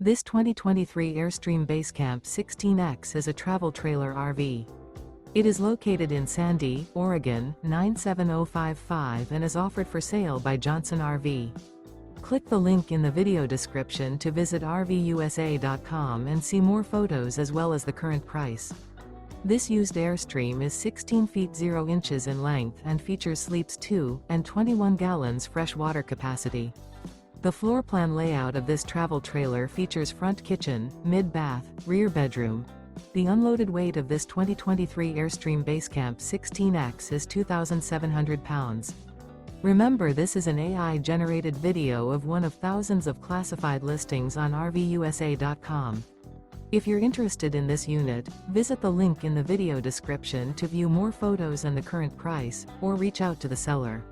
This 2023 Airstream Basecamp 16X is a travel trailer RV. It is located in Sandy, Oregon, 97055 and is offered for sale by Johnson RV. Click the link in the video description to visit RVUSA.com and see more photos as well as the current price. This used Airstream is 16 feet 0 inches in length and features sleeps 2 and 21 gallons fresh water capacity. The floor plan layout of this travel trailer features front kitchen, mid-bath, rear bedroom. The unloaded weight of this 2023 Airstream Basecamp 16X is 2,700 pounds. Remember, this is an AI-generated video of one of thousands of classified listings on RVUSA.com. If you're interested in this unit, visit the link in the video description to view more photos and the current price, or reach out to the seller.